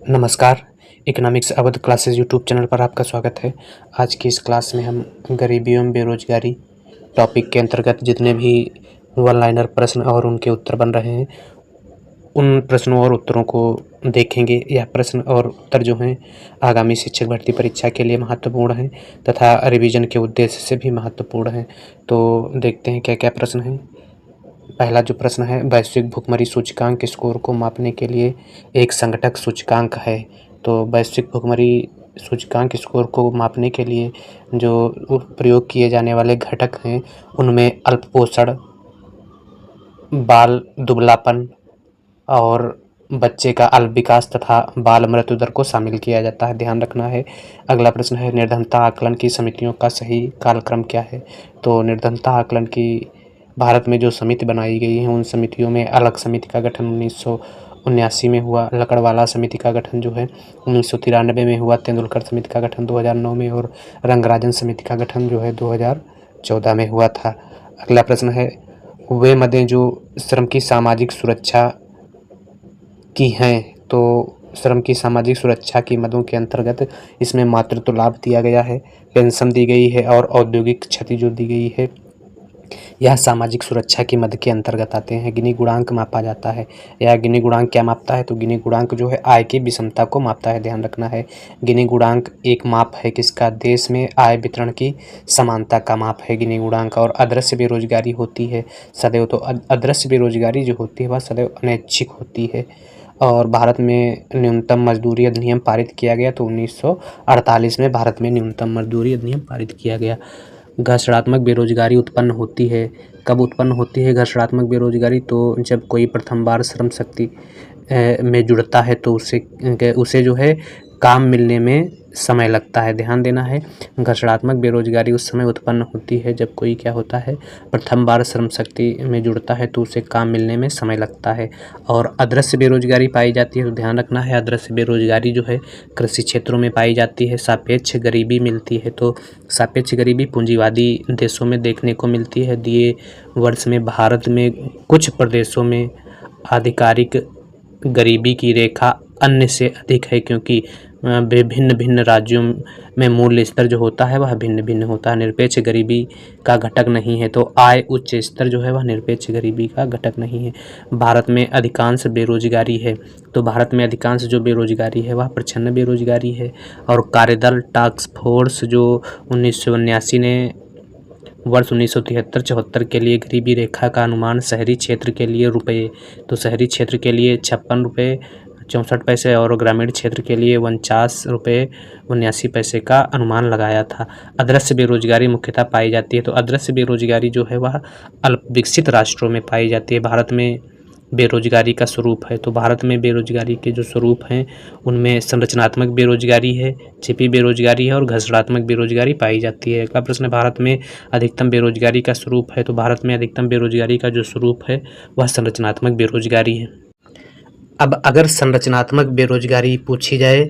नमस्कार, economics Awadh classes YouTube channel पर आपका स्वागत है। आज की इस क्लास में हम गरीबी एवं बेरोजगारी टॉपिक के अंतर्गत जितने भी वन लाइनर प्रश्न और उनके उत्तर बन रहे हैं, उन प्रश्नों और उत्तरों को देखेंगे। यह प्रश्न और उत्तर जो हैं आगामी शिक्षक भर्ती परीक्षा के लिए महत्वपूर्ण हैं तथा रिवीजन के उद्देश्य से भी महत्वपूर्ण हैं। तो देखते हैं क्या क्या प्रश्न हैं। पहला जो प्रश्न है, वैश्विक भुखमरी सूचकांक स्कोर को मापने के लिए एक संगठक सूचकांक है। तो वैश्विक भुखमरी सूचकांक स्कोर को मापने के लिए जो प्रयोग किए जाने वाले घटक हैं, उनमें अल्पपोषण, बाल दुबलापन और बच्चे का अल्प विकास तथा बाल मृत्यु दर को शामिल किया जाता है, ध्यान रखना है। अगला प्रश्न है, निर्धनता आकलन की समितियों का सही कालक्रम क्या है। तो निर्धनता आकलन की भारत में जो समिति बनाई गई है, उन समितियों में अलग समिति का गठन 1979 में हुआ, लकड़वाला समिति का गठन जो है 1993 में हुआ, तेंदुलकर समिति का गठन 2009 में और रंगराजन समिति का गठन जो है 2014 में हुआ था। अगला प्रश्न है, वे मदें जो श्रम की सामाजिक सुरक्षा की हैं। तो श्रम की सामाजिक सुरक्षा की मदों के अंतर्गत इसमें मातृत्व लाभ दिया गया है, पेंशन दी गई है और औद्योगिक क्षति जो दी गई है, यह सामाजिक सुरक्षा की मद के अंतर्गत आते हैं। गिनी गुणांक मापा जाता है। यह गिनी गुणांक क्या मापता है। तो गिनी गुणांक जो है आय की विषमता को मापता है, ध्यान रखना है। गिनी गुणांक एक माप है किसका, देश में आय वितरण की समानता का माप है गिनी गुणांक। और अदृश्य बेरोजगारी होती है सदैव, तो अदृश्य बेरोजगारी जो होती है वह सदैव अनैच्छिक होती है। और भारत में न्यूनतम मजदूरी अधिनियम पारित किया गया, तो 1948 में भारत में न्यूनतम मजदूरी अधिनियम पारित किया गया। घर्षणात्मक बेरोजगारी उत्पन्न होती है, कब उत्पन्न होती है घर्षणात्मक बेरोजगारी। तो जब कोई प्रथम बार श्रम शक्ति में जुड़ता है तो उसे जो है काम मिलने में समय लगता है, ध्यान देना है। घर्षणात्मक बेरोजगारी उस समय उत्पन्न होती है जब कोई क्या होता है, प्रथम बार श्रम शक्ति में जुड़ता है तो उसे काम मिलने में समय लगता है। और अदृश्य बेरोजगारी पाई जाती है, तो ध्यान रखना है अदृश्य बेरोजगारी जो है कृषि क्षेत्रों में पाई जाती है। सापेक्ष गरीबी मिलती है, तो सापेक्ष गरीबी पूंजीवादी देशों में देखने को मिलती है। दिए वर्ष में भारत में कुछ प्रदेशों में आधिकारिक गरीबी की रेखा अन्य से अधिक है, क्योंकि विभिन्न भिन्न राज्यों में मूल्य स्तर जो होता है वह भिन्न भिन्न होता है, निरपेक्ष गरीबी का घटक नहीं है। तो आय उच्च स्तर जो है वह निरपेक्ष गरीबी का घटक नहीं है। भारत में अधिकांश बेरोजगारी है, तो भारत में अधिकांश जो बेरोजगारी है वह प्रच्छन्न बेरोजगारी है। और कार्यदल टास्क फोर्स जो 1979 ने वर्ष 1973-74 के लिए गरीबी रेखा का अनुमान शहरी क्षेत्र के लिए रुपये, तो शहरी क्षेत्र के लिए 56 रुपये 64 पैसे और ग्रामीण क्षेत्र के लिए 49 रुपये 79 पैसे का अनुमान लगाया था। अदृश्य बेरोजगारी मुख्यतः पाई जाती है, तो अदृश्य बेरोजगारी जो है वह अल्प विकसित राष्ट्रों में पाई जाती है। भारत में बेरोजगारी का स्वरूप है, तो भारत में बेरोजगारी के जो स्वरूप हैं उनमें संरचनात्मक बेरोजगारी है, छिपी बेरोजगारी है और घर्षणात्मक बेरोजगारी पाई जाती है। अगला प्रश्न, भारत में अधिकतम बेरोजगारी का स्वरूप है। तो भारत में अधिकतम बेरोजगारी का जो स्वरूप है वह संरचनात्मक बेरोजगारी है। अब अगर संरचनात्मक बेरोजगारी पूछी जाए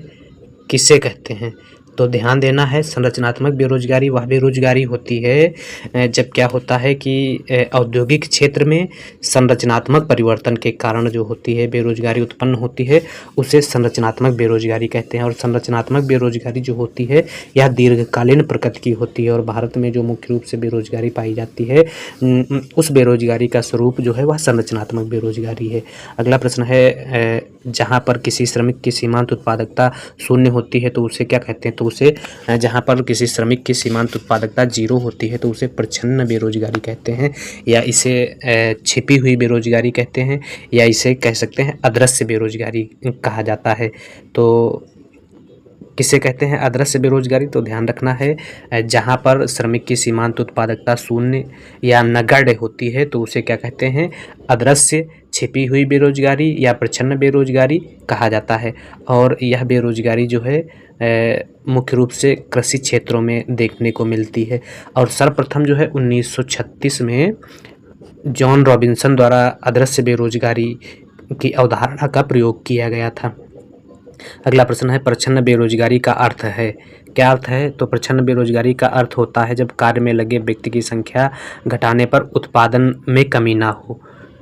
किसे कहते हैं, तो ध्यान देना है संरचनात्मक बेरोजगारी वह बेरोजगारी होती है जब क्या होता है कि औद्योगिक क्षेत्र में संरचनात्मक परिवर्तन के कारण जो होती है बेरोजगारी उत्पन्न होती है, उसे संरचनात्मक बेरोजगारी कहते हैं। और संरचनात्मक बेरोजगारी जो होती है यह दीर्घकालीन प्रकृति की होती है। और भारत में जो मुख्य रूप से बेरोजगारी पाई जाती है उस बेरोजगारी का स्वरूप जो है वह संरचनात्मक बेरोजगारी है। अगला प्रश्न है, जहाँ पर किसी श्रमिक की सीमांत उत्पादकता शून्य होती है तो उसे क्या कहते हैं। तो उसे जहाँ पर किसी श्रमिक की सीमांत उत्पादकता 0 होती है तो उसे प्रच्छन्न बेरोजगारी कहते हैं, या इसे छिपी हुई बेरोजगारी कहते हैं, या इसे कह सकते हैं अदृश्य बेरोजगारी कहा जाता है। तो किसे कहते हैं अदृश्य बेरोजगारी, तो ध्यान रखना है जहाँ पर श्रमिक की सीमांत उत्पादकता शून्य या नगण्य होती है तो उसे क्या कहते हैं, अदृश्य छिपी हुई बेरोजगारी या प्रच्छन्न बेरोजगारी कहा जाता है। और यह बेरोजगारी जो है मुख्य रूप से कृषि क्षेत्रों में देखने को मिलती है। और सर्वप्रथम जो है 1936 में जॉन रॉबिन्सन द्वारा अदृश्य बेरोजगारी की अवधारणा का प्रयोग किया गया था। अगला प्रश्न है, प्रच्छन्न बेरोजगारी का अर्थ है। क्या अर्थ है, तो प्रच्छन्न बेरोजगारी का अर्थ होता है जब कार्य में लगे व्यक्ति की संख्या घटाने पर उत्पादन में कमी ना हो।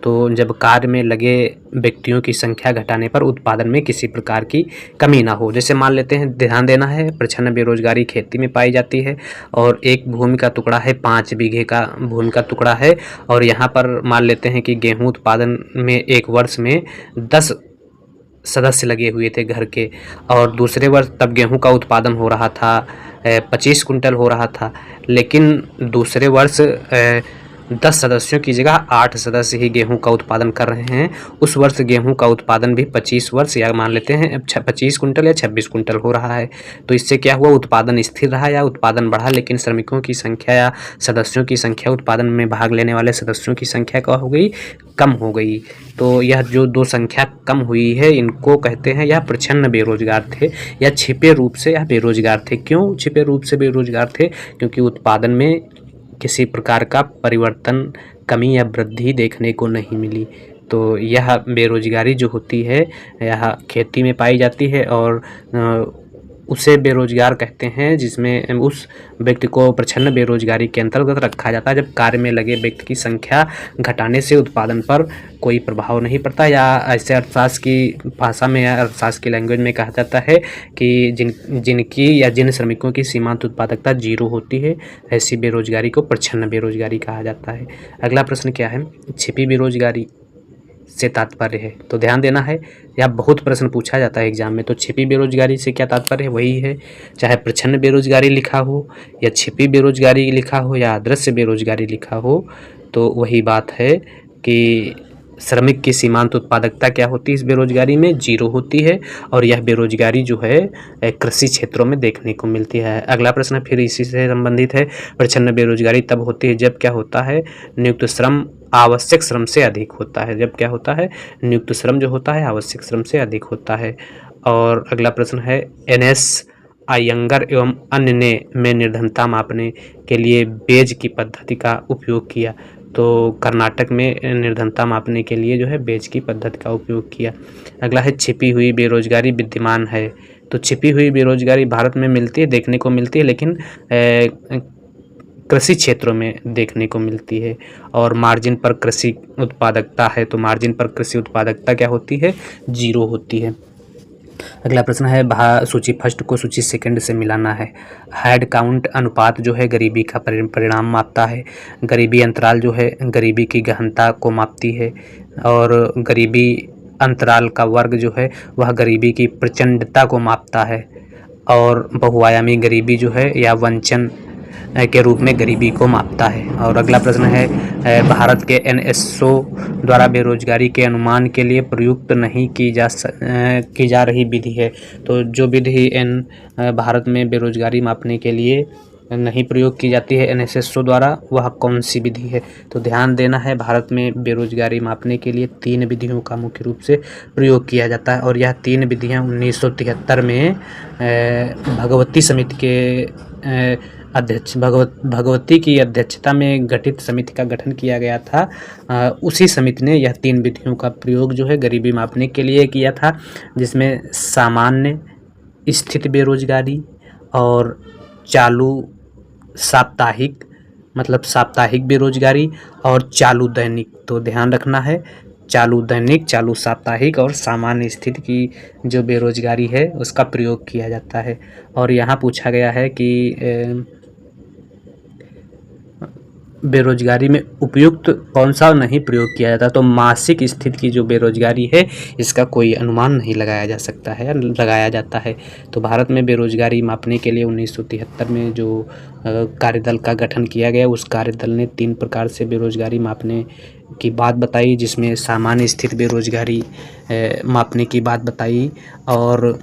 तो जब कार्य में लगे व्यक्तियों की संख्या घटाने पर उत्पादन में किसी प्रकार की कमी ना हो। जैसे मान लेते हैं, ध्यान देना है, प्रच्छन्न बेरोजगारी खेती में पाई जाती है और एक भूमि का टुकड़ा है, 5 बीघे का भूमि का टुकड़ा है और यहाँ पर मान लेते हैं कि गेहूँ उत्पादन में एक वर्ष में 10 सदस्य लगे हुए थे घर के, और दूसरे वर्ष तब गेहूं का उत्पादन हो रहा था 25 कुंटल हो रहा था, लेकिन दूसरे वर्ष 10 सदस्यों की जगह 8 सदस्य ही गेहूं का उत्पादन कर रहे हैं। उस वर्ष गेहूं का उत्पादन भी 25 वर्ष या मान लेते हैं 25 कुंटल या 26 कुंटल हो रहा है। तो इससे क्या हुआ, उत्पादन स्थिर रहा या उत्पादन बढ़ा, लेकिन श्रमिकों की संख्या या सदस्यों की संख्या, उत्पादन में भाग लेने वाले सदस्यों की संख्या क्या हो गई, कम हो गई। तो यह जो दो संख्या कम हुई है, इनको कहते हैं यह प्रच्छन्न बेरोजगार थे या छिपे रूप से यह बेरोजगार थे। क्यों छिपे रूप से बेरोजगार थे? क्योंकि उत्पादन में किसी प्रकार का परिवर्तन, कमी या वृद्धि देखने को नहीं मिली। तो यह बेरोजगारी जो होती है यह खेती में पाई जाती है और उसे बेरोजगार कहते हैं, जिसमें उस व्यक्ति को प्रच्छन्न बेरोजगारी के अंतर्गत रखा जाता है जब कार्य में लगे व्यक्ति की संख्या घटाने से उत्पादन पर कोई प्रभाव नहीं पड़ता, या ऐसे अर्थशास्त्र की भाषा में या अर्थशास्त्र की लैंग्वेज में कहा जाता है कि जिनकी या जिन श्रमिकों की सीमांत उत्पादकता 0 होती है, ऐसी बेरोजगारी को प्रच्छन्न बेरोजगारी कहा जाता है। अगला प्रश्न क्या है, छिपी बेरोजगारी से तात्पर्य है। तो ध्यान देना है, यह बहुत प्रश्न पूछा जाता है एग्जाम में। तो छिपी बेरोजगारी से क्या तात्पर्य है, वही है, चाहे प्रच्छन्न बेरोजगारी लिखा हो या छिपी बेरोजगारी लिखा हो या अदृश्य बेरोजगारी लिखा हो, तो वही बात है कि श्रमिक की सीमांत उत्पादकता क्या होती है इस बेरोजगारी में, 0 होती है, और यह बेरोजगारी जो है कृषि क्षेत्रों में देखने को मिलती है। अगला प्रश्न फिर इसी से संबंधित है, प्रच्छन्न बेरोजगारी तब होती है जब क्या होता है, नियुक्त श्रम आवश्यक श्रम से अधिक होता है। जब क्या होता है, नियुक्त श्रम जो होता है आवश्यक श्रम से अधिक होता है। और अगला प्रश्न है, NS अयंगर एवं अन्य ने में निर्धनता मापने के लिए बेज की पद्धति का उपयोग किया। तो कर्नाटक में निर्धनता मापने के लिए जो है बेज की पद्धति का उपयोग किया। अगला है, छिपी हुई बेरोजगारी विद्यमान है। तो छिपी हुई बेरोजगारी भारत में मिलती है, देखने को मिलती है, लेकिन कृषि क्षेत्रों में देखने को मिलती है। और मार्जिन पर कृषि उत्पादकता है, तो मार्जिन पर कृषि उत्पादकता क्या होती है, 0 होती है। अगला प्रश्न है, सूची फर्स्ट को सूची सेकंड से मिलाना है। हेड काउंट अनुपात जो है गरीबी का परिणाम मापता है। गरीबी अंतराल जो है गरीबी की गहनता को मापती है, और गरीबी अंतराल का वर्ग जो है वह गरीबी की प्रचंडता को मापता है। और बहुआयामी गरीबी जो है या वंचन के रूप में गरीबी को मापता है। और अगला प्रश्न है, भारत के NSO द्वारा बेरोजगारी के अनुमान के लिए प्रयुक्त नहीं की जा रही विधि है। तो जो विधि भारत में बेरोजगारी मापने के लिए नहीं प्रयोग की जाती है NSO द्वारा, वह कौन सी विधि है? तो ध्यान देना है, भारत में बेरोजगारी मापने के लिए 3 विधियों का मुख्य रूप से प्रयोग किया जाता है, और यह 3 विधियाँ 1973 में भगवती समिति के अध्यक्ष भगवती की अध्यक्षता में गठित समिति का गठन किया गया था। उसी समिति ने यह 3 विधियों का प्रयोग जो है गरीबी मापने के लिए किया था, जिसमें सामान्य स्थित बेरोजगारी और चालू साप्ताहिक, मतलब साप्ताहिक बेरोजगारी, और चालू दैनिक। तो ध्यान रखना है, चालू दैनिक, चालू साप्ताहिक और सामान्य स्थिति की जो बेरोजगारी है उसका प्रयोग किया जाता है। और यहाँ पूछा गया है कि बेरोजगारी में उपयुक्त कौन सा नहीं प्रयोग किया जाता। तो मासिक स्थिति की जो बेरोजगारी है इसका कोई अनुमान नहीं लगाया जा सकता है, लगाया जाता है। तो भारत में बेरोजगारी मापने के लिए 1973 में जो कार्यदल का गठन किया गया, उस कार्यदल ने 3 प्रकार से बेरोजगारी मापने की बात बताई, जिसमें सामान्य स्थिति बेरोजगारी मापने की बात बताई, और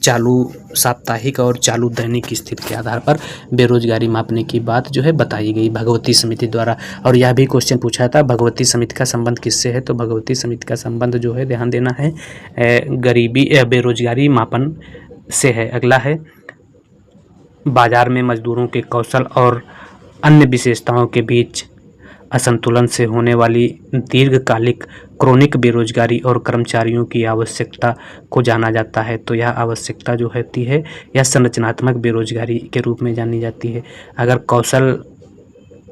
चालू साप्ताहिक और चालू दैनिक की स्थिति के आधार पर बेरोजगारी मापने की बात जो है बताई गई भगवती समिति द्वारा। और यह भी क्वेश्चन पूछा था, भगवती समिति का संबंध किससे है? तो भगवती समिति का संबंध जो है, ध्यान देना है, गरीबी बेरोजगारी मापन से है। अगला है, बाजार में मजदूरों के कौशल और अन्य विशेषताओं के बीच असंतुलन से होने वाली दीर्घकालिक क्रोनिक बेरोजगारी और कर्मचारियों की आवश्यकता को जाना जाता है। तो यह आवश्यकता जो होती है यह संरचनात्मक बेरोजगारी के रूप में जानी जाती है। अगर कौशल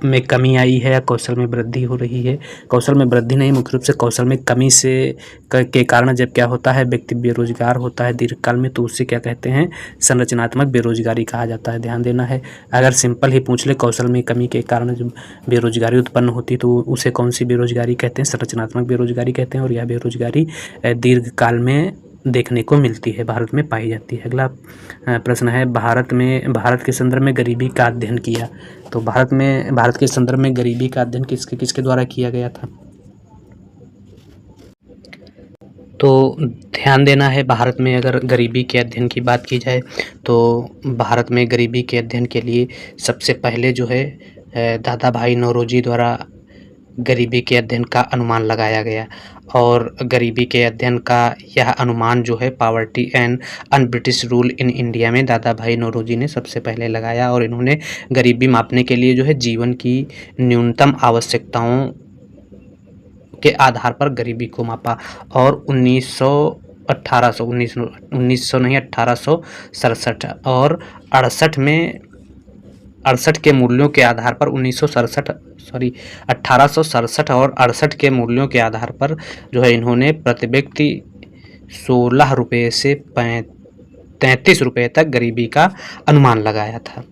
में कमी आई है या कौशल में वृद्धि हो रही है। कौशल में वृद्धि नहीं, मुख्य रूप से कौशल में कमी से के कारण जब क्या होता है, व्यक्ति बेरोजगार होता है दीर्घकाल में, तो उससे क्या कहते हैं, संरचनात्मक बेरोजगारी कहा जाता है। ध्यान देना है। अगर सिंपल ही पूछ ले, कौशल में कमी के कारण जब बेरोजगारी उत्पन्न होती तो उसे कौन सी बेरोजगारी कहते हैं, संरचनात्मक बेरोजगारी कहते हैं। और यह बेरोजगारी दीर्घकाल में देखने को मिलती है, भारत में पाई जाती है। अगला प्रश्न है, भारत के संदर्भ में गरीबी का अध्ययन किया। तो भारत के संदर्भ में गरीबी का अध्ययन किसके द्वारा किया गया था? तो ध्यान देना है, भारत में अगर गरीबी के अध्ययन की बात की जाए तो भारत में गरीबी के अध्ययन के लिए सबसे पहले जो है दादा भाई नौरोजी द्वारा गरीबी के अध्ययन का अनुमान लगाया गया। और गरीबी के अध्ययन का यह अनुमान जो है poverty and un British rule in India में दादा भाई नौरोजी ने सबसे पहले लगाया। और इन्होंने गरीबी मापने के लिए जो है जीवन की न्यूनतम आवश्यकताओं के आधार पर गरीबी को मापा। और 1867 और 68 के मूल्यों के आधार पर 1867 और 68 के मूल्यों के आधार पर जो है इन्होंने प्रति व्यक्ति 16 रुपये से 33 रुपये तक गरीबी का अनुमान लगाया था।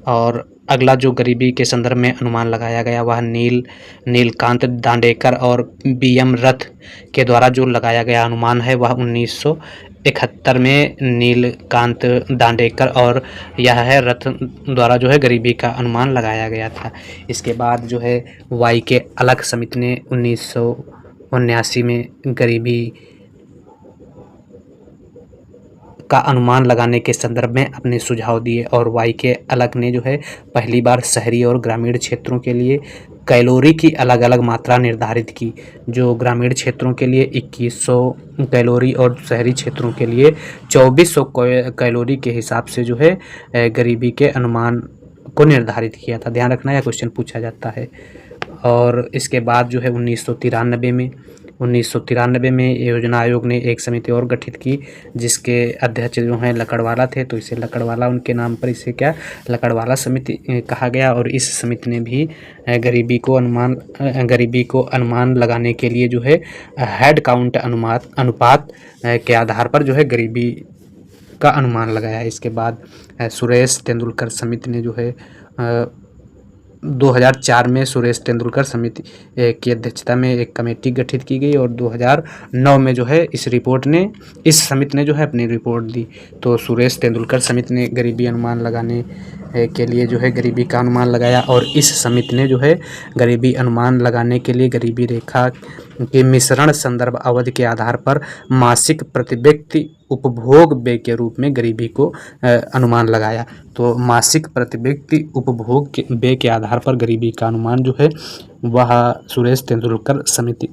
और अगला जो गरीबी के संदर्भ में अनुमान लगाया गया वह नीलकांत दांडेकर और BM रथ के द्वारा जो लगाया गया अनुमान है वह 1971 में नीलकांत दांडेकर और यह है रथ द्वारा जो है गरीबी का अनुमान लगाया गया था। इसके बाद जो है वाई के अलग समिति ने 1979 में गरीबी का अनुमान लगाने के संदर्भ में अपने सुझाव दिए। और वाई के अलग ने जो है पहली बार शहरी और ग्रामीण क्षेत्रों के लिए कैलोरी की अलग अलग मात्रा निर्धारित की। जो ग्रामीण क्षेत्रों के लिए 2100 कैलोरी और शहरी क्षेत्रों के लिए 2400 कैलोरी के हिसाब से जो है गरीबी के अनुमान को निर्धारित किया था। ध्यान रखना, यह क्वेश्चन पूछा जाता है। और इसके बाद जो है 1993 में योजना आयोग ने एक समिति और गठित की जिसके अध्यक्ष जो हैं लकड़वाला थे। तो इसे लकड़वाला, उनके नाम पर इसे क्या लकड़वाला समिति कहा गया। और इस समिति ने भी गरीबी को अनुमान लगाने के लिए जो है हेड काउंट अनुपात के आधार पर जो है गरीबी का अनुमान लगाया। इसके बाद सुरेश तेंदुलकर समिति ने जो है 2004 में सुरेश तेंदुलकर समिति की अध्यक्षता में एक कमेटी गठित की गई। और 2009 में जो है इस समिति ने जो है अपनी रिपोर्ट दी। तो सुरेश तेंदुलकर समिति ने गरीबी अनुमान लगाने के लिए जो है गरीबी का अनुमान लगाया। और इस समिति ने जो है गरीबी अनुमान लगाने के लिए गरीबी रेखा के मिश्रण संदर्भ अवधि के आधार पर मासिक प्रति व्यक्ति उपभोग व्यय के रूप में गरीबी को अनुमान लगाया। तो मासिक प्रति व्यक्ति उपभोग व्यय के आधार पर गरीबी का अनुमान जो है वह सुरेश तेंदुलकर समिति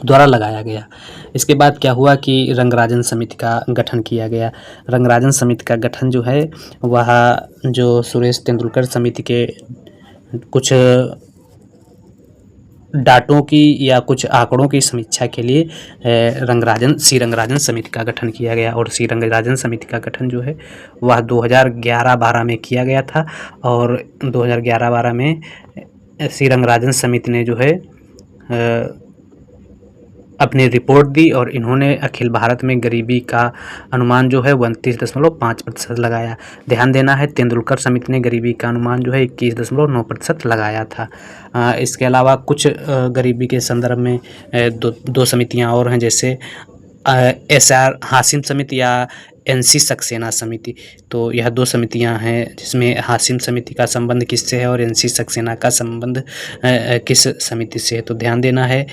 द्वारा लगाया गया। इसके बाद क्या हुआ कि रंगराजन समिति का गठन किया गया। रंगराजन समिति का गठन जो है वह जो सुरेश तेंदुलकर समिति के कुछ डाटों की या कुछ आंकड़ों की समीक्षा के लिए रंगराजन समिति का गठन किया गया। और रंगराजन समिति का गठन जो है वह 2011-12 में किया गया था। और 2011-12 में रंगराजन समिति ने जो है अपनी रिपोर्ट दी। और इन्होंने अखिल भारत में गरीबी का अनुमान जो है 29.5% लगाया। ध्यान देना है, तेंदुलकर समिति ने गरीबी का अनुमान जो है 21.9% लगाया था। इसके अलावा कुछ गरीबी के संदर्भ में दो समितियां और हैं, जैसे SR हासिम समिति या NC सक्सेना समिति। तो यह दो समितियां हैं जिसमें हासिम समिति का संबंध किससे है और NC सक्सेना का संबंध किस समिति से है। तो ध्यान देना है,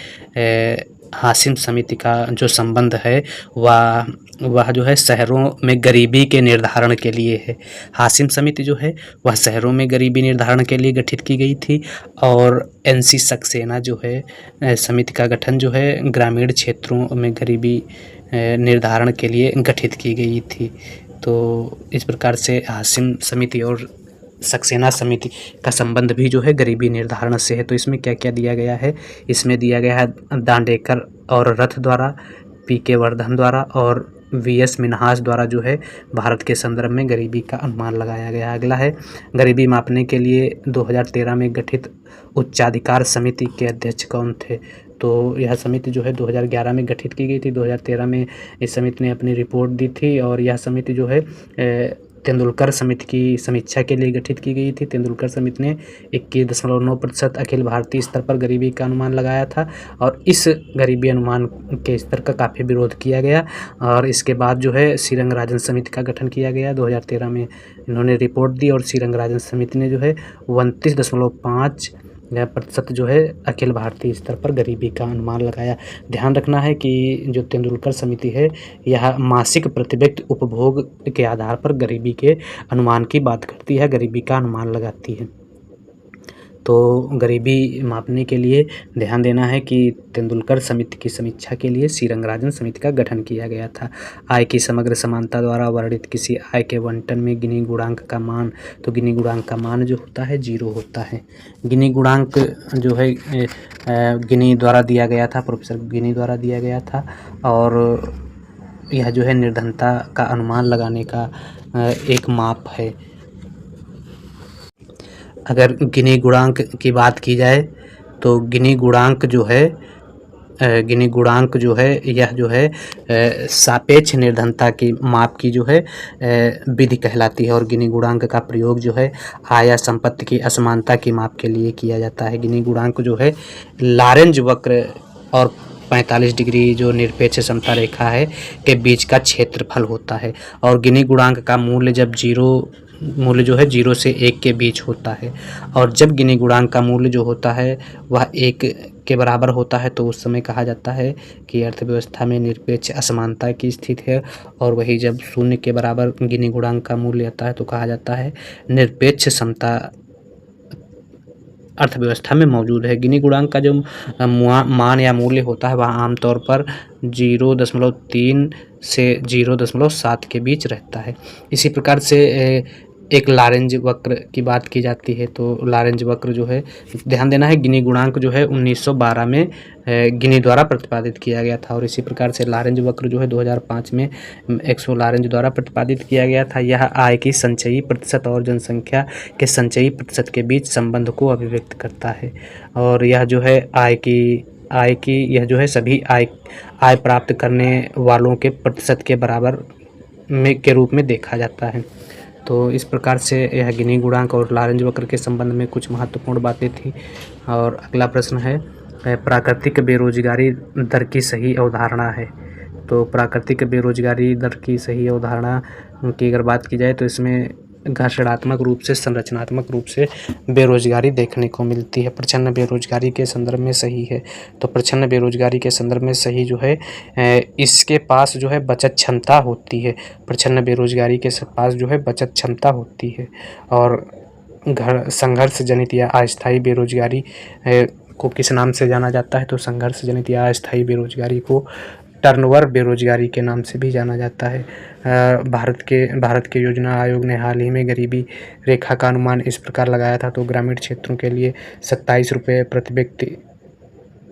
हासिम समिति का जो संबंध है वह जो है शहरों में गरीबी के निर्धारण के लिए है। हासिम समिति जो है वह शहरों में गरीबी निर्धारण के लिए गठित की गई थी। और NC सक्सेना जो है समिति का गठन जो है ग्रामीण क्षेत्रों में गरीबी निर्धारण के लिए गठित की गई थी। तो इस प्रकार से हासिम समिति और सक्सेना समिति का संबंध भी जो है गरीबी निर्धारण से है। तो इसमें क्या क्या दिया गया है, इसमें दिया गया है दांडेकर और रथ द्वारा, PK वर्धन द्वारा और वी.एस. मिन्हास द्वारा जो है भारत के संदर्भ में गरीबी का अनुमान लगाया गया। अगला है गरीबी मापने के लिए 2013 में गठित उच्चाधिकार समिति के अध्यक्ष कौन थे? तो यह समिति जो है 2011 में गठित की गई थी। 2013 में इस समिति ने अपनी रिपोर्ट दी थी और यह समिति जो है तेंदुलकर समिति की समीक्षा के लिए गठित की गई थी। तेंदुलकर समिति ने 21.9% अखिल भारतीय स्तर पर गरीबी का अनुमान लगाया था और इस गरीबी अनुमान के स्तर का काफ़ी विरोध किया गया और इसके बाद जो है सी रंगराजन समिति का गठन किया गया। 2013 में इन्होंने रिपोर्ट दी और सी रंगराजन समिति ने जो है 29.5% जो है अखिल भारतीय स्तर पर गरीबी का अनुमान लगाया। ध्यान रखना है कि जो तेंदुलकर समिति है यह मासिक प्रति व्यक्ति उपभोग के आधार पर गरीबी के अनुमान की बात करती है, गरीबी का अनुमान लगाती है। तो गरीबी मापने के लिए ध्यान देना है कि तेंदुलकर समिति की समीक्षा के लिए सी रंगराजन समिति का गठन किया गया था। आय की समग्र समानता द्वारा वर्णित किसी आय के बंटन में गिनी गुणांक का मान, तो गिनी गुणांक का मान जो होता है 0 होता है। गिनी गुणांक जो है गिनी द्वारा दिया गया था, प्रोफेसर गिनी द्वारा दिया गया था और यह जो है निर्धनता का अनुमान लगाने का एक माप है। अगर गिनी गुणांक की बात की जाए तो गिनी गुणांक जो है यह जो है सापेक्ष निर्धनता की माप की जो है विधि कहलाती है और गिनी गुणांक का प्रयोग जो है आय या संपत्ति की असमानता की माप के लिए किया जाता है। गिनी गुणांक जो है लॉरेंज वक्र और 45 डिग्री जो निरपेक्ष समता रेखा है के बीच का क्षेत्रफल होता है और गिनी गुणांक का मूल्य जब 0 से 1 के बीच होता है और जब गिनी गुणांक का मूल्य जो होता है वह 1 के बराबर होता है तो उस समय कहा जाता है कि अर्थव्यवस्था में निरपेक्ष असमानता की स्थिति है और वही जब 0 के बराबर गिनी गुणांक का मूल्य आता है तो कहा जाता है निरपेक्ष समता अर्थव्यवस्था में मौजूद है। गिनी गुणांक का जो मान या मूल्य होता है वह आमतौर पर 0.3 से 0.7 के बीच रहता है। इसी प्रकार से एक लॉरेंज वक्र की बात की जाती है तो लॉरेंज वक्र जो है ध्यान देना है गिनी गुणांक जो है 1912 में गिनी द्वारा प्रतिपादित किया गया था और इसी प्रकार से लॉरेंज वक्र जो है 2005 में एक्सो लॉरेंज द्वारा प्रतिपादित किया गया था। यह आय की संचयी प्रतिशत और जनसंख्या के संचयी प्रतिशत के बीच संबंध को अभिव्यक्त करता है और यह जो है आय की यह जो है सभी आय प्राप्त करने वालों के प्रतिशत के बराबर के रूप में देखा जाता है। तो इस प्रकार से यह गिनी गुणांक और लॉरेंज वक्र के संबंध में कुछ महत्वपूर्ण बातें थी। और अगला प्रश्न है प्राकृतिक बेरोजगारी दर की सही अवधारणा है। तो प्राकृतिक बेरोजगारी दर की सही अवधारणा की अगर बात की जाए तो इसमें घर्षणात्मक रूप से संरचनात्मक रूप से बेरोजगारी देखने को मिलती है। प्रच्छन्न बेरोजगारी के संदर्भ में सही है तो प्रच्छन्न बेरोजगारी के संदर्भ में सही जो है इसके पास जो है बचत क्षमता होती है। प्रच्छन्न बेरोजगारी के पास जो है बचत क्षमता होती है और संघर्ष जनित या अस्थायी बेरोजगारी को किस नाम से जाना जाता है तो संघर्ष जनित या अस्थायी बेरोजगारी को टर्नओवर बेरोजगारी के नाम से भी जाना जाता है। भारत के योजना आयोग ने हाल ही में गरीबी रेखा का अनुमान इस प्रकार लगाया था तो ग्रामीण क्षेत्रों के लिए 27 रुपये प्रति व्यक्ति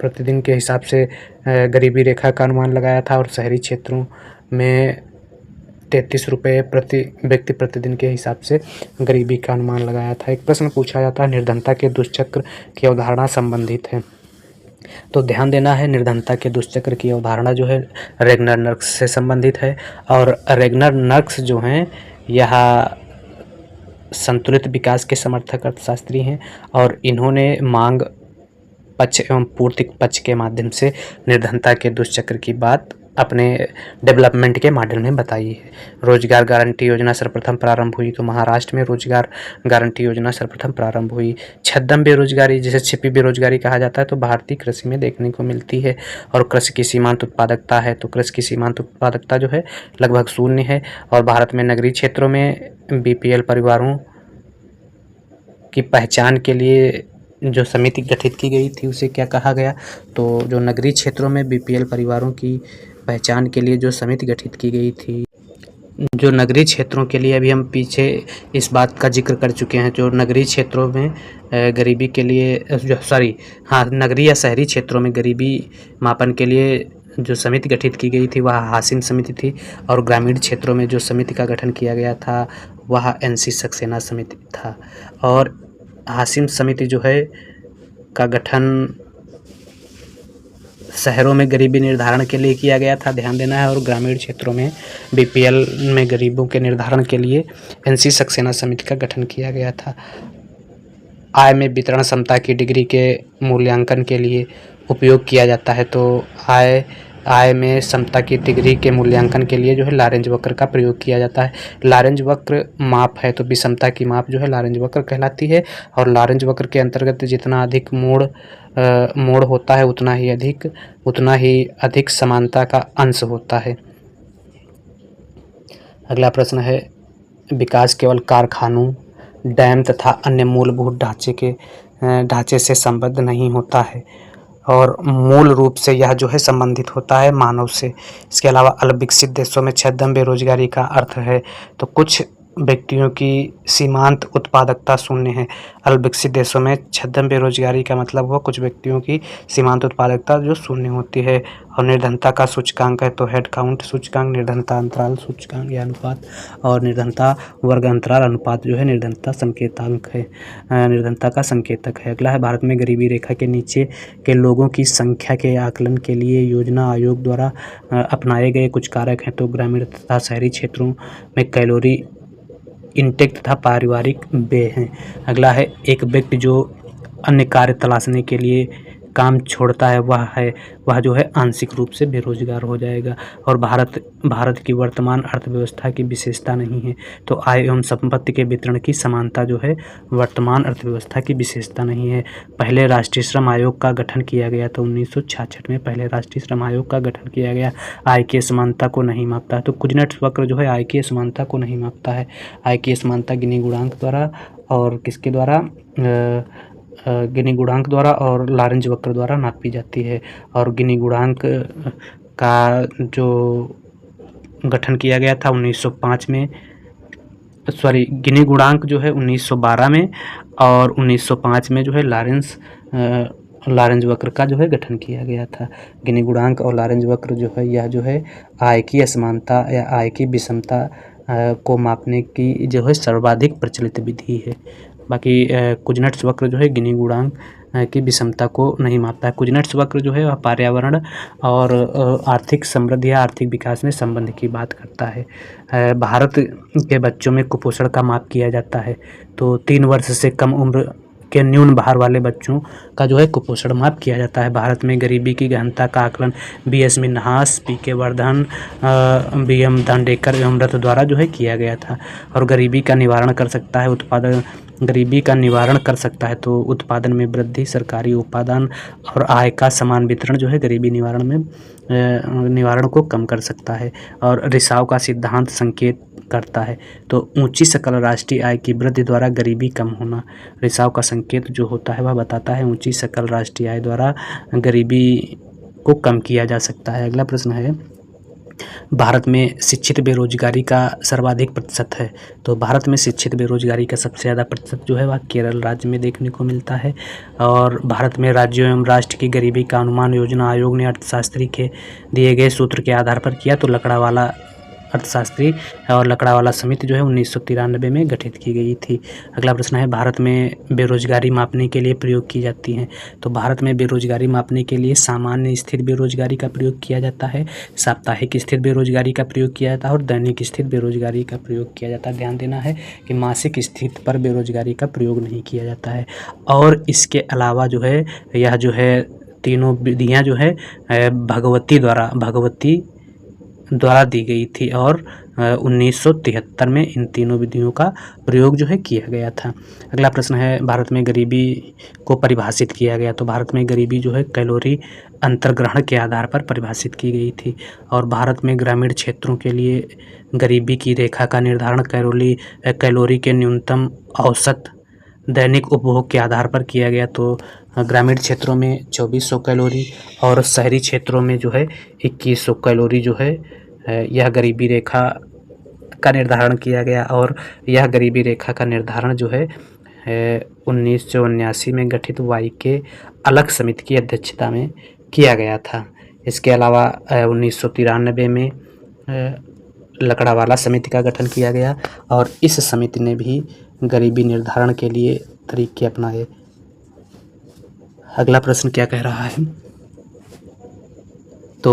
प्रतिदिन के हिसाब से गरीबी रेखा का अनुमान लगाया था और शहरी क्षेत्रों में 33 रुपये प्रति व्यक्ति प्रतिदिन के हिसाब से गरीबी का अनुमान लगाया था। एक प्रश्न पूछा जाता है निर्धनता के दुष्चक्र की अवधारणा संबंधित है तो ध्यान देना है निर्धनता के दुष्चक्र की अवधारणा जो है रेगनर नर्क्स से संबंधित है और रेगनर नर्क्स जो हैं यह संतुलित विकास के समर्थक अर्थशास्त्री हैं और इन्होंने मांग पक्ष एवं पूर्ति पक्ष के माध्यम से निर्धनता के दुष्चक्र की बात अपने डेवलपमेंट के मॉडल में बताई है। रोजगार गारंटी योजना सर्वप्रथम प्रारंभ हुई तो महाराष्ट्र में रोजगार गारंटी योजना सर्वप्रथम प्रारंभ हुई। छद्म बेरोजगारी जिसे छिपी बेरोजगारी कहा जाता है तो भारतीय कृषि में देखने को मिलती है और कृषि की सीमांत उत्पादकता है तो कृषि की सीमांत उत्पादकता जो है लगभग 0 है और भारत में नगरीय क्षेत्रों में BPL परिवारों की पहचान के लिए जो समिति गठित की गई थी उसे क्या कहा गया तो जो नगरीय क्षेत्रों में BPL परिवारों की पहचान के लिए जो समिति गठित की गई थी, जो नगरीय क्षेत्रों के लिए अभी हम पीछे इस बात का जिक्र कर चुके हैं जो नगरीय क्षेत्रों में गरीबी के लिए नगरीय या शहरी क्षेत्रों में गरीबी मापन के लिए जो समिति गठित की गई थी वह हासिम समिति थी, और ग्रामीण क्षेत्रों में जो समिति का गठन किया गया था वह एनसी सक्सेना समिति था। और हासिम समिति जो है का गठन शहरों में गरीबी निर्धारण के लिए किया गया था, ध्यान देना है, और ग्रामीण क्षेत्रों में बीपीएल में गरीबों के निर्धारण के लिए एनसी सक्सेना समिति का गठन किया गया था। आय में वितरण समता की डिग्री के मूल्यांकन के लिए उपयोग किया जाता है। तो आय में समता की डिग्री के मूल्यांकन के लिए जो है लॉरेंज वक्र का प्रयोग किया जाता है। लॉरेंज वक्र माप है, तो विषमता की माप जो है लॉरेंज वक्र कहलाती है, और लॉरेंज वक्र के अंतर्गत जितना अधिक मोड़ होता है उतना ही अधिक समानता का अंश होता है। अगला प्रश्न है, विकास केवल कारखानों, डैम तथा अन्य मूलभूत ढांचे से संबद्ध नहीं होता है, और मूल रूप से यह जो है संबंधित होता है मानव से। इसके अलावा अल्पविकसित देशों में छद्म बेरोजगारी का अर्थ है, तो कुछ व्यक्तियों की सीमांत उत्पादकता शून्य है। अल्पविकसित देशों में छद्म बेरोजगारी का मतलब हुआ कुछ व्यक्तियों की सीमांत उत्पादकता जो शून्य होती है। और निर्धनता का सूचकांक है, तो हेड काउंट सूचकांक, निर्धनता अंतराल सूचकांक या अनुपात, और निर्धनता वर्ग अंतराल अनुपात जो है निर्धनता संकेतांक है, निर्धनता का संकेतक है। अगला है, भारत में गरीबी रेखा के नीचे के लोगों की संख्या के आकलन के लिए योजना आयोग द्वारा अपनाए गए कुछ कारक हैं। तो ग्रामीण तथा शहरी क्षेत्रों में कैलोरी इंटेक तथा पारिवारिक व्यय हैं। अगला है, एक व्यक्ति जो अन्य कार्य तलाशने के लिए काम छोड़ता है वह जो है आंशिक रूप से बेरोजगार हो जाएगा। और भारत की वर्तमान अर्थव्यवस्था की विशेषता नहीं है, तो आय एवं संपत्ति के वितरण की समानता जो है वर्तमान अर्थव्यवस्था की विशेषता नहीं है। पहले राष्ट्रीय श्रम आयोग का गठन किया गया था 1966 में, पहले राष्ट्रीय श्रम आयोग का गठन किया गया। आय की असमानता को नहीं मापता है, तो कुजनेट वक्र जो है आय की असमानता को नहीं मापता है। आय की असमानता गिनी गुणांक द्वारा और किसके द्वारा, गिनी गुणांक द्वारा और लॉरेंज वक्र द्वारा नापी जाती है। और गिनी गुणांक का जो गठन किया गया था 1905 में, गिनी गुणांक जो है 1912 में, और 1905 में जो है लॉरेंज वक्र का जो है गठन किया गया था। गिनी गुणांक और लॉरेंज वक्र जो है यह जो है आय की असमानता या आय की विषमता को मापने की जो है सर्वाधिक प्रचलित विधि है। बाकी कुजनेट्स वक्र जो है गिनी गुणांक की विषमता को नहीं मापता है। कुजनेट्स वक्र जो है वह पर्यावरण और आर्थिक समृद्धि या आर्थिक विकास में संबंध की बात करता है। भारत के बच्चों में कुपोषण का माप किया जाता है, तो 3 वर्ष से कम उम्र के न्यून भार वाले बच्चों का जो है कुपोषण माप किया जाता है। भारत में गरीबी की गहनता का आकलन BS Minhas, PK Vardhan, BM Dandekar एवं रथ द्वारा जो है किया गया था। और गरीबी का निवारण कर सकता है तो उत्पादन में वृद्धि, सरकारी उपादान और आय का समान वितरण जो है गरीबी निवारण को कम कर सकता है। और रिसाव का सिद्धांत संकेत करता है, तो ऊंची सकल राष्ट्रीय आय की वृद्धि द्वारा गरीबी कम होना। रिसाव का संकेत जो होता है वह बताता है ऊंची सकल राष्ट्रीय आय द्वारा गरीबी को कम किया जा सकता है। अगला प्रश्न है, भारत में शिक्षित बेरोजगारी का सर्वाधिक प्रतिशत है। तो भारत में शिक्षित बेरोजगारी का सबसे ज़्यादा प्रतिशत जो है वह केरल राज्य में देखने को मिलता है। और भारत में राज्यों एवं राष्ट्र की गरीबी का अनुमान योजना आयोग ने अर्थशास्त्री के दिए गए सूत्र के आधार पर किया। तो लकड़ावाला अर्थशास्त्री और लकड़ावाला समिति जो है 1993 में गठित की गई थी। अगला प्रश्न है, भारत में बेरोजगारी मापने के लिए प्रयोग की जाती हैं। तो भारत में बेरोजगारी मापने के लिए सामान्य स्थिर बेरोजगारी का प्रयोग किया जाता है, साप्ताहिक स्थिर बेरोजगारी का प्रयोग किया जाता है और दैनिक स्थिर बेरोजगारी का प्रयोग किया जाता है। ध्यान देना है कि मासिक स्थिति पर बेरोजगारी का प्रयोग नहीं किया जाता है। और इसके अलावा जो है यह जो है तीनों विधियाँ जो है भगवती द्वारा दी गई थी, और 1973 में इन तीनों विधियों का प्रयोग जो है किया गया था। अगला प्रश्न है, भारत में गरीबी को परिभाषित किया गया। तो भारत में गरीबी जो है कैलोरी अंतर्ग्रहण के आधार पर परिभाषित की गई थी। और भारत में ग्रामीण क्षेत्रों के लिए गरीबी की रेखा का निर्धारण कैलोरी के न्यूनतम औसत दैनिक उपभोग के आधार पर किया गया। तो ग्रामीण क्षेत्रों में 2400 कैलोरी और शहरी क्षेत्रों में जो है 2100 कैलोरी जो है यह गरीबी रेखा का निर्धारण किया गया। और यह गरीबी रेखा का निर्धारण जो है 1979 में गठित वाई के अलग समिति की अध्यक्षता में किया गया था। इसके अलावा 1993 में लकड़ावाला समिति का गठन किया गया और इस समिति ने भी गरीबी निर्धारण के लिए तरीके अपनाए। अगला प्रश्न क्या कह रहा है, तो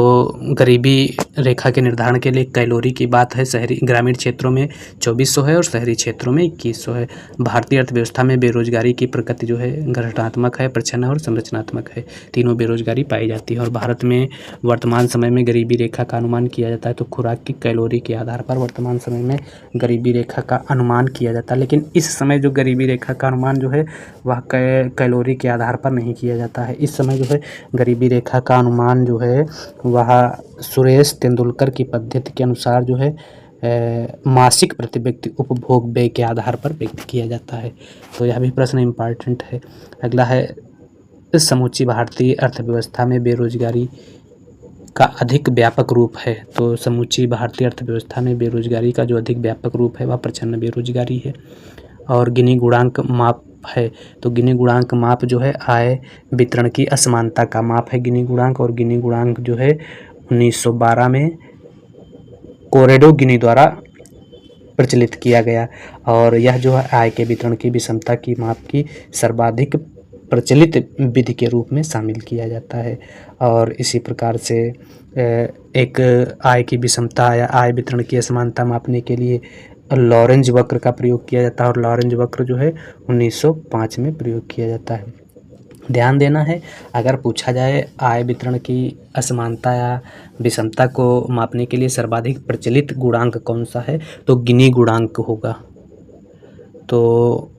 गरीबी रेखा के निर्धारण के लिए कैलोरी की बात है। शहरी ग्रामीण क्षेत्रों में 2400 है और शहरी क्षेत्रों में 2100 है। भारतीय अर्थव्यवस्था में बेरोजगारी की प्रगति जो है घटनात्मक है, प्रच्छन्न और संरचनात्मक है। तीनों बेरोजगारी पाई जाती है और भारत में वर्तमान समय में गरीबी रेखा का अनुमान किया जाता है तो खुराक की कैलोरी के आधार पर वर्तमान समय में गरीबी रेखा का अनुमान किया जाता है। लेकिन इस समय जो गरीबी रेखा का अनुमान जो है वह कैलोरी के आधार पर नहीं किया जाता है। इस समय जो है गरीबी रेखा का अनुमान जो है वह सुरेश तेंदुलकर की पद्धति के अनुसार जो है मासिक प्रति व्यक्ति उपभोग व्यय के आधार पर व्यक्त किया जाता है। तो यह भी प्रश्न इम्पॉर्टेंट है। अगला है, इस समूची भारतीय अर्थव्यवस्था में बेरोजगारी का अधिक व्यापक रूप है। तो समूची भारतीय अर्थव्यवस्था में बेरोजगारी का जो अधिक व्यापक रूप है वह प्रच्छन्न बेरोजगारी है। और गिनी गुणांक माप है, तो गिनी गुणांक माप जो है आय वितरण की असमानता का माप है गिनी गुणांक, और गिनी गुणांक जो है 1912 में कोरेडो गिनी द्वारा प्रचलित किया गया और यह जो है आय के वितरण की विषमता की माप की सर्वाधिक प्रचलित विधि के रूप में शामिल किया जाता है। और इसी प्रकार से एक आय की विषमता या आय वितरण की असमानता मापने के लिए लॉरेंज वक्र का प्रयोग किया जाता है और लॉरेंज वक्र जो है 1905 में प्रयोग किया जाता है। ध्यान देना है, अगर पूछा जाए आय वितरण की असमानता या विषमता को मापने के लिए सर्वाधिक प्रचलित गुणांक कौन सा है तो गिनी गुणांक होगा। तो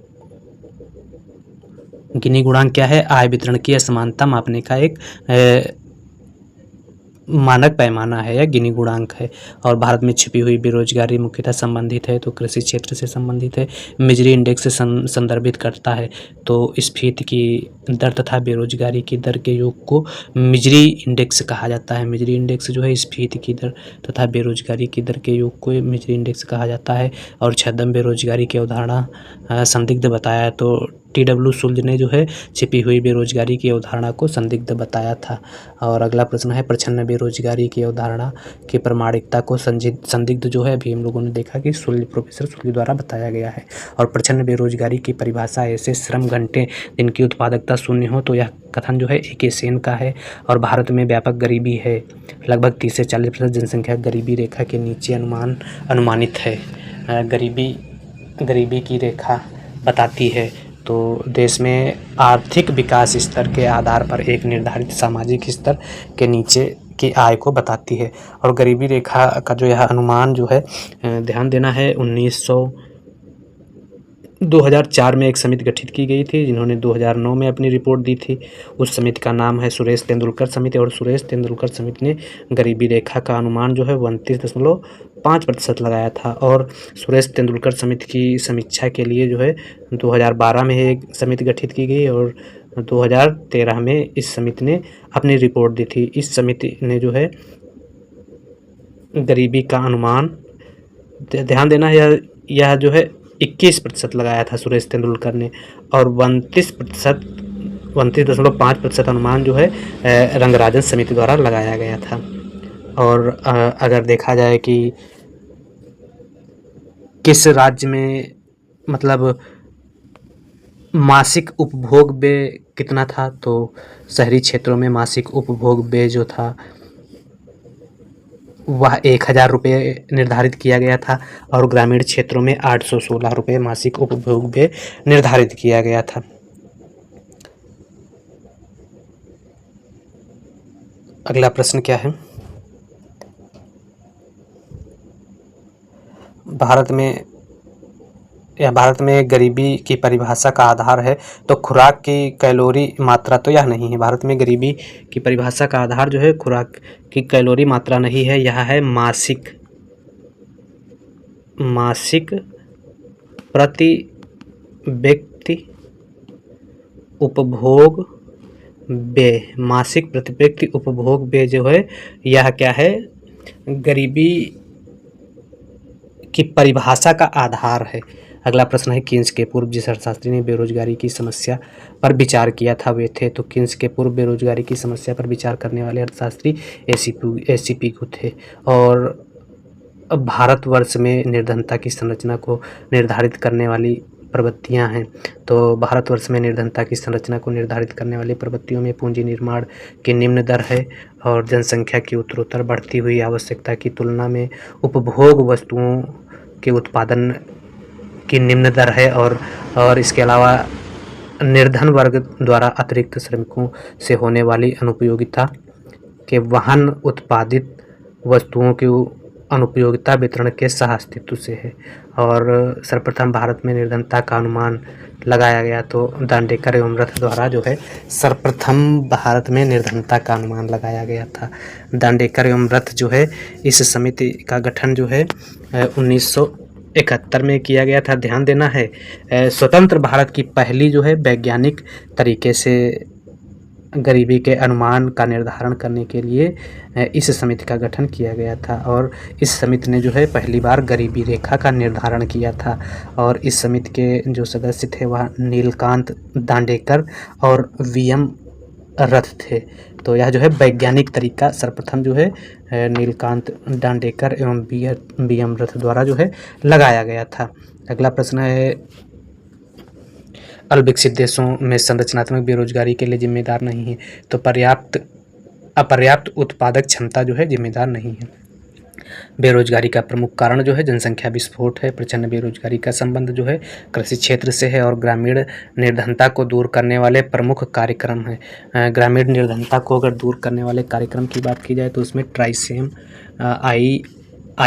गिनी गुणांक क्या है, आय वितरण की असमानता मापने का एक मानक पैमाना है या गिनी गुणांक है। और भारत में छिपी हुई बेरोजगारी मुख्यतः संबंधित है तो कृषि क्षेत्र से संबंधित है। मिजरी इंडेक्स से संदर्भित करता है तो स्फीति की दर तथा बेरोजगारी की दर के योग को मिजरी इंडेक्स कहा जाता है। मिजरी इंडेक्स जो है स्फीति की दर तथा बेरोजगारी की दर के योग को मिजरी इंडेक्स कहा जाता है। और छद्म बेरोजगारी की अवधारणा संदिग्ध बताया तो TW सुल्ज ने जो है छिपी हुई बेरोजगारी की अवधारणा को संदिग्ध बताया था। और अगला प्रश्न है, प्रच्छन्न बेरोजगारी की अवधारणा की प्रामाणिकता को संदिग्ध जो है अभी हम लोगों ने देखा कि प्रोफेसर सुल्ज द्वारा बताया गया है। और प्रच्छन्न बेरोजगारी की परिभाषा ऐसे श्रम घंटे जिनकी उत्पादकता शून्य हो, तो यह कथन जो है AK सेन का है। और भारत में व्यापक गरीबी है, लगभग 30 से 40% जनसंख्या गरीबी रेखा के नीचे अनुमानित है। गरीबी की रेखा बताती है तो देश में आर्थिक विकास स्तर के आधार पर एक निर्धारित सामाजिक स्तर के नीचे की आय को बताती है। और गरीबी रेखा का जो यह अनुमान जो है ध्यान देना है 2004 में एक समिति गठित की गई थी जिन्होंने 2009 में अपनी रिपोर्ट दी थी। उस समिति का नाम है सुरेश तेंदुलकर समिति और सुरेश तेंदुलकर समिति ने गरीबी रेखा का अनुमान जो है 29.5% लगाया था। और सुरेश तेंदुलकर समिति की समीक्षा के लिए जो है 2012 में एक समिति गठित की गई और 2013 में इस समिति ने अपनी रिपोर्ट दी थी। इस समिति ने जो है गरीबी का अनुमान, ध्यान देना है, यह जो है 21% लगाया था सुरेश तेंदुलकर ने और 29.5% अनुमान जो है रंगराजन समिति द्वारा लगाया गया था। और अगर देखा जाए कि किस राज्य में मतलब मासिक उपभोग व्यय कितना था तो शहरी क्षेत्रों में मासिक उपभोग व्यय जो था वह 1000 रुपये निर्धारित किया गया था और ग्रामीण क्षेत्रों में 816 रुपये मासिक उपभोग व्यय निर्धारित किया गया था। अगला प्रश्न क्या है, भारत में गरीबी की परिभाषा का आधार है तो खुराक की कैलोरी मात्रा, तो यह नहीं है। भारत में गरीबी की परिभाषा का आधार जो है खुराक की कैलोरी मात्रा नहीं है, यह है मासिक प्रति व्यक्ति उपभोग व्यय। मासिक प्रति व्यक्ति उपभोग व्यय जो है यह क्या है, गरीबी की परिभाषा का आधार है। अगला प्रश्न है किन्स के पूर्व जिस अर्थशास्त्री ने बेरोजगारी की समस्या पर विचार किया था वे थे, तो किन्स के पूर्व बेरोजगारी की समस्या पर विचार करने वाले अर्थशास्त्री एसीपी को थे। और भारतवर्ष में निर्धनता की संरचना को निर्धारित करने वाली प्रवृत्तियां हैं, तो भारतवर्ष में निर्धनता की संरचना को निर्धारित करने वाली प्रवृत्तियों में पूंजी निर्माण की निम्न दर है और जनसंख्या की उत्तरोत्तर बढ़ती हुई आवश्यकता की तुलना में उपभोग वस्तुओं के उत्पादन की निम्न दर है और इसके अलावा निर्धन वर्ग द्वारा अतिरिक्त श्रमिकों से होने वाली अनुपयोगिता के वाहन उत्पादित वस्तुओं की अनुपयोगिता वितरण के सह अस्तित्व से है। और सर्वप्रथम भारत में निर्धनता का अनुमान लगाया गया, तो दांडेकर एवं रथ द्वारा जो है सर्वप्रथम भारत में निर्धनता का अनुमान लगाया गया था। दांडेकर एवं रथ जो है इस समिति का गठन जो है 1971 में किया गया था। ध्यान देना है स्वतंत्र भारत की पहली जो है वैज्ञानिक तरीके से गरीबी के अनुमान का निर्धारण करने के लिए इस समिति का गठन किया गया था और इस समिति ने जो है पहली बार गरीबी रेखा का निर्धारण किया था। और इस समिति के जो सदस्य थे वह नीलकांत दांडेकर और वीएम रथ थे। तो यह जो है वैज्ञानिक तरीका सर्वप्रथम जो है नीलकांत दांडेकर एवं वीएम रथ द्वारा जो है लगाया गया था। अगला प्रश्न है अल्पविकसित देशों में संरचनात्मक बेरोजगारी के लिए जिम्मेदार नहीं है, तो अपर्याप्त उत्पादक क्षमता जो है जिम्मेदार नहीं है। बेरोजगारी का प्रमुख कारण जो है जनसंख्या विस्फोट है। प्रचंड बेरोजगारी का संबंध जो है कृषि क्षेत्र से है और ग्रामीण निर्धनता को दूर करने वाले प्रमुख कार्यक्रम है। ग्रामीण निर्धनता को अगर दूर करने वाले कार्यक्रम की बात की जाए तो उसमें ट्राइसेम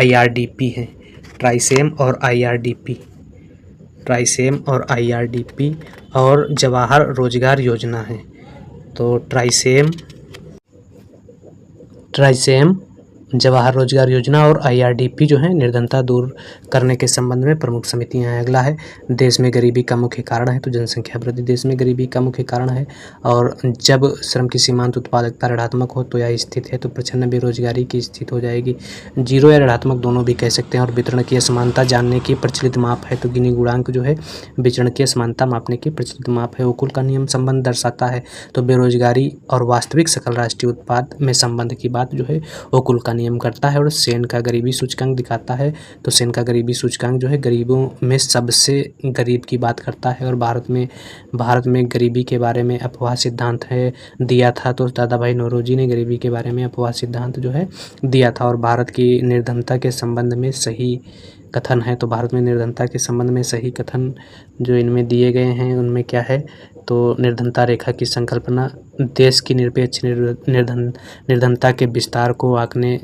IRDP है। ट्राइसेम और IRDP और जवाहर रोजगार योजना है। तो ट्राइसेम जवाहर रोजगार योजना और IRDP जो है निर्धनता दूर करने के संबंध में प्रमुख समितियां हैं। अगला है देश में गरीबी का मुख्य कारण है, तो जनसंख्या वृद्धि देश में गरीबी का मुख्य कारण है। और जब श्रम की सीमांत उत्पादकता ऋणात्मक हो तो यह स्थिति है तो प्रचंड बेरोजगारी की स्थिति हो जाएगी। जीरो या ऋणात्मक दोनों भी कह सकते हैं। और वितरण की असमानता जानने की प्रचलित माप है, तो गिनी गुणांक जो है वितरण की असमानता मापने की प्रचलित माप है। ओकुल का नियम संबंध दर्शाता है, तो बेरोजगारी और वास्तविक सकल राष्ट्रीय उत्पाद में संबंध की बात जो है ओकुल का नियम करता है। और सेन का गरीबी सूचकांक दिखाता है, तो सेन का गरीबी सूचकांक जो है गरीबों में सबसे गरीब की बात करता है। और भारत में गरीबी के बारे में अफवाह सिद्धांत है दिया था, तो दादा भाई नौरोजी ने गरीबी के बारे में अफवाह सिद्धांत जो है दिया था। और भारत की निर्धनता के संबंध में सही कथन है, तो भारत में निर्धनता के संबंध में सही कथन जो इनमें दिए गए हैं उनमें क्या है, तो निर्धनता रेखा की संकल्पना देश की निरपेक्ष निर्धनता के विस्तार को आंकने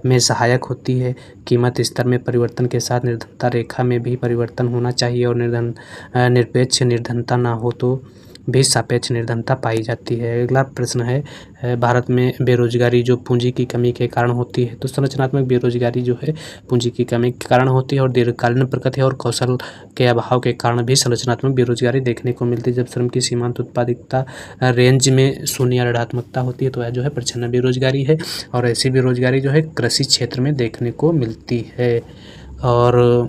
में सहायक होती है। कीमत स्तर में परिवर्तन के साथ निर्धनता रेखा में भी परिवर्तन होना चाहिए और निरपेक्ष निर्धनता ना हो तो भी सापेक्ष निर्धनता पाई जाती है। अगला प्रश्न है भारत में बेरोजगारी जो पूंजी की कमी के कारण होती है, तो संरचनात्मक बेरोजगारी जो है पूंजी की कमी के कारण होती है और दीर्घकालीन प्रकृति और कौशल के अभाव के कारण भी संरचनात्मक बेरोजगारी देखने को मिलती है। जब श्रम की सीमांत उत्पादकता रेंज में शून्य या ऋणात्मकता होती है तो यह जो है प्रच्छन्न बेरोजगारी है और ऐसी बेरोजगारी जो है कृषि क्षेत्र में देखने को मिलती है। और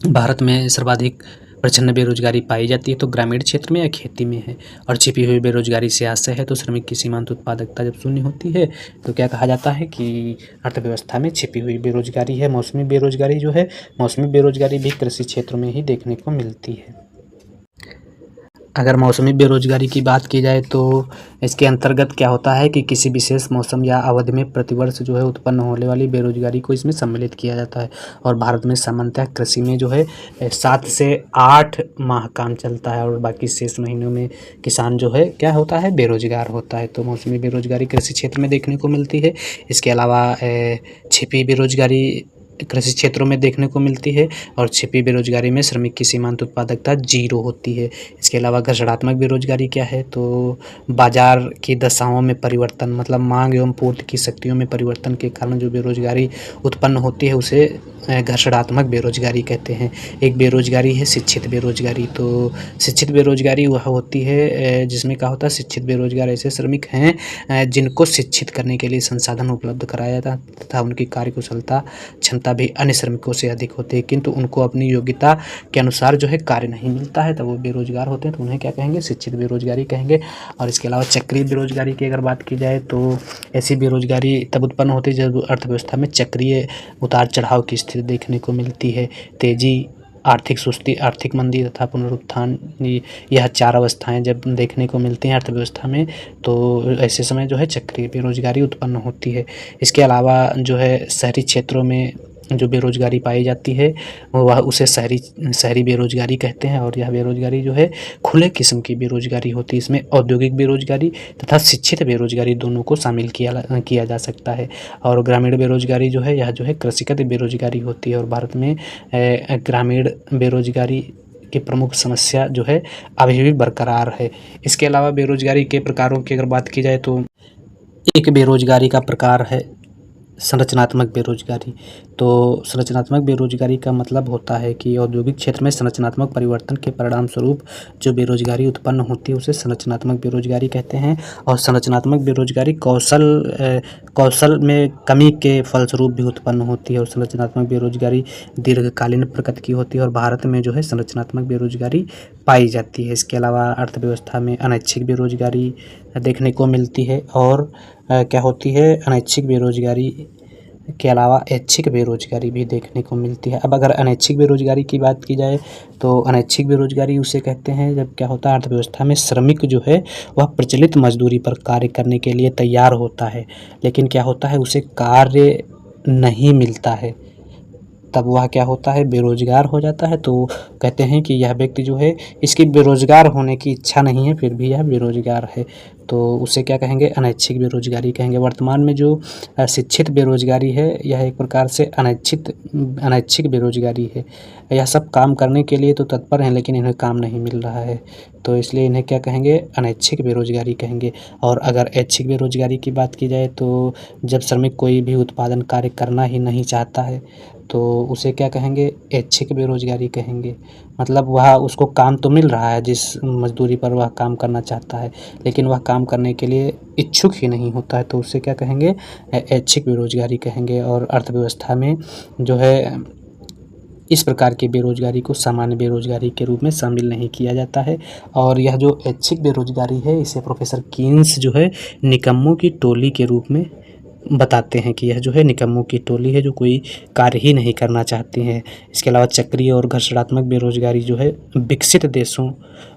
भारत में सर्वाधिक प्रचंड बेरोजगारी पाई जाती है तो ग्रामीण क्षेत्र में या खेती में है। और छिपी हुई बेरोजगारी से आशय है, तो श्रमिक की सीमांत उत्पादकता जब शून्य होती है तो क्या कहा जाता है कि अर्थव्यवस्था में छिपी हुई बेरोजगारी है। मौसमी बेरोजगारी जो है, मौसमी बेरोजगारी भी कृषि क्षेत्र में ही देखने को मिलती है। अगर मौसमी बेरोजगारी की बात की जाए तो इसके अंतर्गत क्या होता है कि किसी विशेष मौसम या अवधि में प्रतिवर्ष जो है उत्पन्न होने वाली बेरोजगारी को इसमें सम्मिलित किया जाता है। और भारत में सामान्यतः कृषि में जो है 7 से 8 माह काम चलता है और बाकी शेष महीनों में किसान जो है क्या होता है, बेरोजगार होता है। तो मौसमी बेरोजगारी कृषि क्षेत्र में देखने को मिलती है। इसके अलावा छिपी बेरोजगारी कृषि क्षेत्रों में देखने को मिलती है और छिपी बेरोजगारी में श्रमिक की सीमांत उत्पादकता 0 होती है। इसके अलावा घर्षणात्मक बेरोजगारी क्या है, तो बाजार की दशाओं में परिवर्तन मतलब मांग एवं पूर्ति की शक्तियों में परिवर्तन के कारण जो बेरोजगारी उत्पन्न होती है उसे घर्षणात्मक बेरोजगारी कहते हैं। एक बेरोजगारी है शिक्षित बेरोजगारी, तो शिक्षित बेरोजगारी वह होती है जिसमें क्या होता है, शिक्षित बेरोजगार ऐसे श्रमिक हैं जिनको शिक्षित करने के लिए संसाधन उपलब्ध कराया जाता तथा उनकी कार्यकुशलता क्षमता योग्यता भी अन्य श्रमिकों से अधिक होती है, किंतु उनको अपनी योग्यता के अनुसार जो है कार्य नहीं मिलता है, तब वो बेरोजगार होते हैं, तो उन्हें क्या कहेंगे? शिक्षित बेरोजगारी कहेंगे। और इसके अलावा चक्रीय बेरोजगारी की अगर बात की जाए तो ऐसी बेरोजगारी तब उत्पन्न होती है जब अर्थव्यवस्था में चक्रीय उतार चढ़ाव की स्थिति देखने को मिलती है। तेजी, आर्थिक सुस्ती, आर्थिक मंदी तथा पुनरुत्थान, यह 4 अवस्थाएं जब देखने को मिलती हैं अर्थव्यवस्था में, तो ऐसे समय जो है चक्रीय बेरोजगारी उत्पन्न होती है। इसके अलावा जो है शहरी क्षेत्रों में जो बेरोजगारी पाई जाती है वह उसे शहरी बेरोजगारी कहते हैं, और यह बेरोजगारी जो है खुले किस्म की बेरोजगारी होती है। इसमें औद्योगिक बेरोजगारी तथा शिक्षित बेरोजगारी दोनों को शामिल किया जा सकता है। और ग्रामीण बेरोजगारी जो है यह जो है कृषिगत बेरोजगारी होती है, और भारत में ग्रामीण बेरोजगारी की प्रमुख समस्या जो है अभी भी बरकरार है। इसके अलावा बेरोजगारी के प्रकारों की अगर बात की जाए तो एक बेरोजगारी का प्रकार है संरचनात्मक बेरोजगारी। तो संरचनात्मक बेरोजगारी का मतलब होता है कि औद्योगिक क्षेत्र में संरचनात्मक परिवर्तन के परिणाम स्वरूप जो बेरोजगारी उत्पन्न होती है उसे संरचनात्मक बेरोजगारी कहते हैं। और संरचनात्मक बेरोजगारी कौशल में कमी के फलस्वरूप भी उत्पन्न होती है, और संरचनात्मक बेरोजगारी दीर्घकालीन प्रकृति की होती है, और भारत में जो है संरचनात्मक बेरोजगारी पाई जाती है। इसके अलावा अर्थव्यवस्था में अनैच्छिक बेरोजगारी देखने को मिलती है, और क्या होती है? अनैच्छिक बेरोजगारी के अलावा ऐच्छिक बेरोजगारी भी देखने को मिलती है। अब अगर अनैच्छिक बेरोजगारी की बात की जाए तो अनैच्छिक बेरोजगारी उसे कहते हैं जब क्या होता है अर्थव्यवस्था में श्रमिक जो है वह प्रचलित मजदूरी पर कार्य करने के लिए तैयार होता है, लेकिन क्या होता है उसे कार्य नहीं मिलता है, तब वह क्या होता है? बेरोजगार हो जाता है। तो कहते हैं कि यह व्यक्ति जो है इसकी बेरोजगार होने की इच्छा नहीं है, फिर भी यह बेरोजगार है, तो उसे क्या कहेंगे? अनैच्छिक बेरोजगारी कहेंगे। वर्तमान में जो शिक्षित बेरोजगारी है यह एक प्रकार से अनैच्छिक बेरोजगारी है। यह सब काम करने के लिए तो तत्पर हैं, लेकिन इन्हें काम नहीं मिल रहा है, तो इसलिए इन्हें क्या कहेंगे? अनैच्छिक बेरोजगारी कहेंगे। और अगर ऐच्छिक बेरोजगारी की बात की जाए तो जब श्रमिक कोई भी उत्पादन कार्य करना ही नहीं चाहता है तो उसे क्या कहेंगे? ऐच्छिक बेरोजगारी कहेंगे। मतलब वह उसको काम तो मिल रहा है जिस मजदूरी पर वह काम करना चाहता है, लेकिन वह काम करने के लिए इच्छुक ही नहीं होता है, तो उसे क्या कहेंगे? ऐच्छिक बेरोजगारी कहेंगे। और अर्थव्यवस्था में जो है इस प्रकार की बेरोजगारी को सामान्य बेरोजगारी के रूप में शामिल नहीं किया जाता है। और यह जो ऐच्छिक बेरोजगारी है इसे प्रोफेसर कीन्स जो है निकम्मों की टोली के रूप में बताते हैं कि यह जो है निकम्मों की टोली है जो कोई कार्य ही नहीं करना चाहती हैं। इसके अलावा चक्रीय और घर्षणात्मक बेरोजगारी जो है विकसित देशों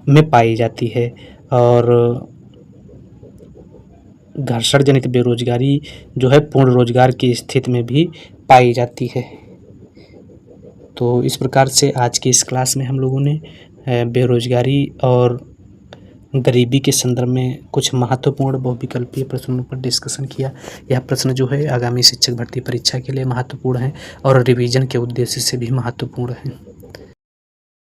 में पाई जाती है, और घर्षण जनित बेरोजगारी जो है पूर्ण रोजगार की स्थिति में भी पाई जाती है। तो इस प्रकार से आज की इस क्लास में हम लोगों ने बेरोजगारी और गरीबी के संदर्भ में कुछ महत्वपूर्ण बहुविकल्पीय प्रश्नों पर डिस्कशन किया। यह प्रश्न जो है आगामी शिक्षक भर्ती परीक्षा के लिए महत्वपूर्ण है और रिवीजन के उद्देश्य से भी महत्वपूर्ण है।